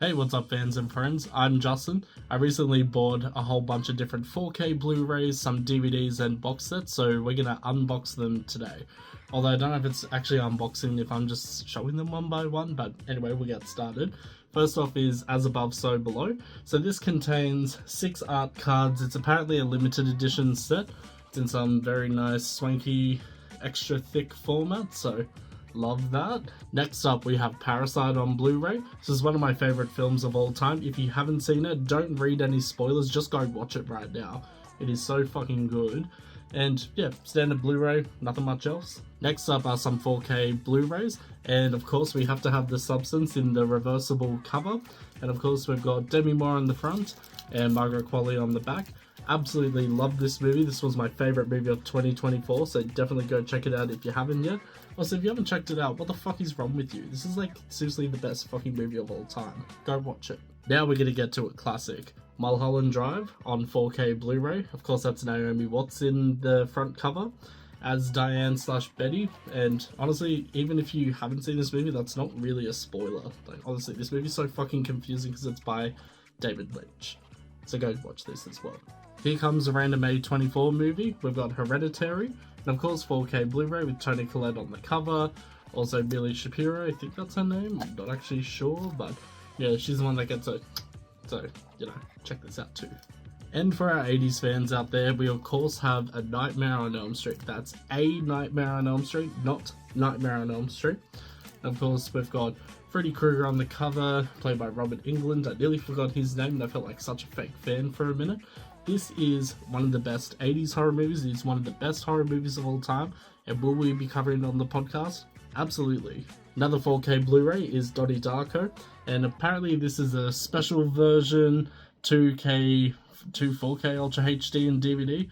Hey, what's up fans and friends? I'm Justin. I recently bought a whole bunch of different 4K Blu-rays, some DVDs and box sets, so we're gonna unbox them today. Although I don't know if it's actually unboxing if I'm just showing them one by one, but anyway, we'll get started. First off is As Above, So Below. So this contains 6 art cards. It's apparently a limited edition set. It's in some very nice, swanky, extra thick format, so love that. Next up, we have Parasite on Blu-ray. This is one of my favorite films of all time. If you haven't seen it, don't read any spoilers, just go watch it right now. It is so fucking good. And yeah, standard Blu-ray, nothing much else. Next up are some 4K Blu-rays, and of course we have to have The Substance in the reversible cover. And of course we've got Demi Moore on the front and Margaret Qualley on the back. Absolutely love this movie. This was my favorite movie of 2024, so definitely go check it out if you haven't yet. Also, if you haven't checked it out, what the fuck is wrong with you? This is like seriously the best fucking movie of all time. Go watch it. Now we're gonna get to a classic. Mulholland Drive on 4K Blu-ray. Of course, that's Naomi Watts in the front cover as Diane/Betty. And honestly, even if you haven't seen this movie, that's not really a spoiler. Like, honestly, this movie's so fucking confusing because it's by David Lynch. So go watch this as well. Here comes a random A24 movie. We've got Hereditary, and of course 4K Blu-ray with Toni Collette on the cover. Also Millie Shapiro, I think that's her name. I'm not actually sure, but yeah, she's the one that gets it. So, you know, check this out too. And for our 80s fans out there, we of course have A Nightmare on Elm Street. That's A Nightmare on Elm Street, not Nightmare on Elm Street. And of course, we've got Freddy Krueger on the cover, played by Robert Englund. I nearly forgot his name and I felt like such a fake fan for a minute. This is one of the best 80s horror movies. It's one of the best horror movies of all time. And will we be covering it on the podcast? Absolutely. Another 4K Blu-ray is Donnie Darko. And apparently this is a special version, 2K, 4K Ultra HD and DVD.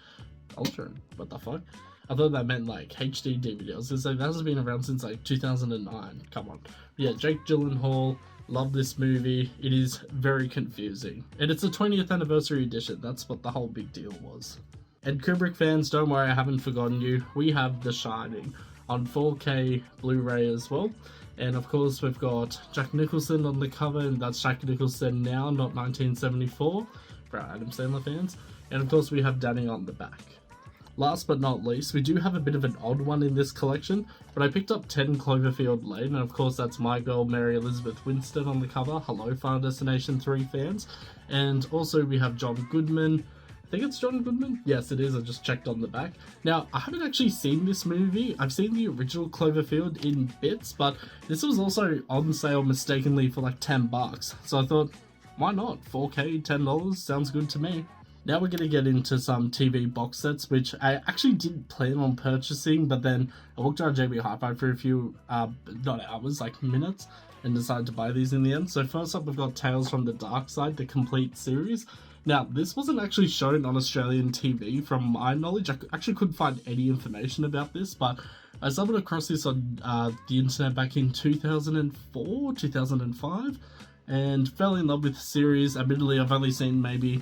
Ultra? What the fuck? I thought that meant like HD DVD. I was gonna say that has been around since like 2009. Come on. Yeah, Jake Gyllenhaal. Love this movie. It is very confusing. And it's a 20th anniversary edition. That's what the whole big deal was. And Kubrick fans, don't worry, I haven't forgotten you. We have The Shining on 4K Blu-ray as well. And of course, we've got Jack Nicholson on the cover, and that's Jack Nicholson now, not 1974, for our Adam Sandler fans. And of course, we have Danny on the back. Last but not least, we do have a bit of an odd one in this collection, but I picked up 10 Cloverfield Lane, and of course that's my girl Mary Elizabeth Winstead on the cover. Hello, Final Destination 3 fans. And also we have John Goodman. I think it's John Goodman? Yes, it is. I just checked on the back. Now, I haven't actually seen this movie. I've seen the original Cloverfield in bits, but this was also on sale mistakenly for like $10. So I thought, why not? 4K, $10, sounds good to me. Now we're going to get into some TV box sets, which I actually didn't plan on purchasing, but then I walked around JB Hi-Fi for a few, not hours, like minutes, and decided to buy these in the end. So first up, we've got Tales from the Dark Side, the complete series. Now, this wasn't actually shown on Australian TV, from my knowledge. I actually couldn't find any information about this, but I stumbled across this on the internet back in 2004, 2005, and fell in love with the series. Admittedly, I've only seen maybe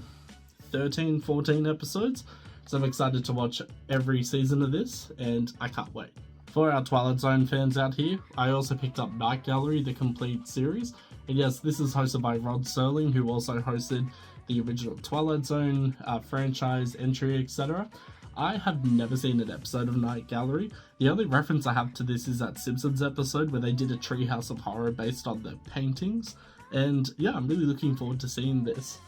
13, 14 episodes, so I'm excited to watch every season of this, and I can't wait. For our Twilight Zone fans out here, I also picked up Night Gallery, the complete series, and yes, this is hosted by Rod Serling, who also hosted the original Twilight Zone franchise, entry, etc. I have never seen an episode of Night Gallery. The only reference I have to this is that Simpsons episode where they did a Treehouse of Horror based on the paintings, and yeah, I'm really looking forward to seeing this.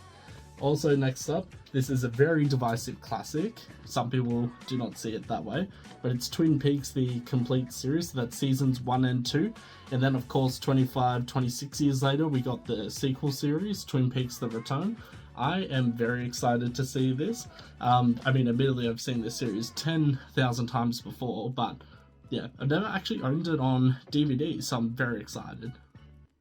Also, next up, this is a very divisive classic. Some people do not see it that way, but it's Twin Peaks, the complete series. That's seasons 1 and 2. And then, of course, 26 years later, we got the sequel series, Twin Peaks The Return. I am very excited to see this. I mean, admittedly, I've seen this series 10,000 times before, but yeah, I've never actually owned it on DVD, so I'm very excited.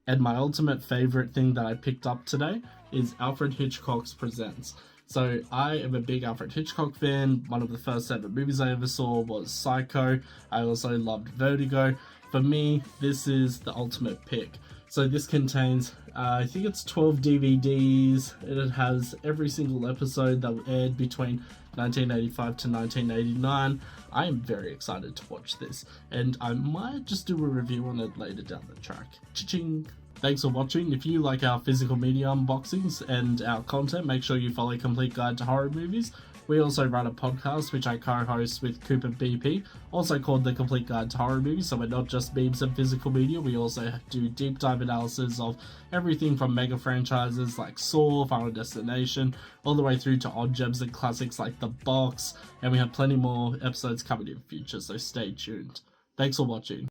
And my ultimate favorite thing that I picked up today is Alfred Hitchcock's Presents. So I am a big Alfred Hitchcock fan. One of the first ever movies I ever saw was Psycho. I also loved Vertigo. For me, this is the ultimate pick. So this contains, I think it's 12 DVDs, and it has every single episode that aired between 1985 to 1989. I am very excited to watch this, and I might just do a review on it later down the track. Cha-ching! Thanks for watching. If you like our physical media unboxings and our content, make sure you follow Complete Guide to Horror Movies. We also run a podcast which I co-host with Cooper BP, also called The Complete Guide to Horror Movies. So we're not just memes and physical media, we also do deep dive analysis of everything from mega franchises like Saw, Final Destination, all the way through to odd gems and classics like The Box, and we have plenty more episodes coming in the future, so stay tuned. Thanks for watching.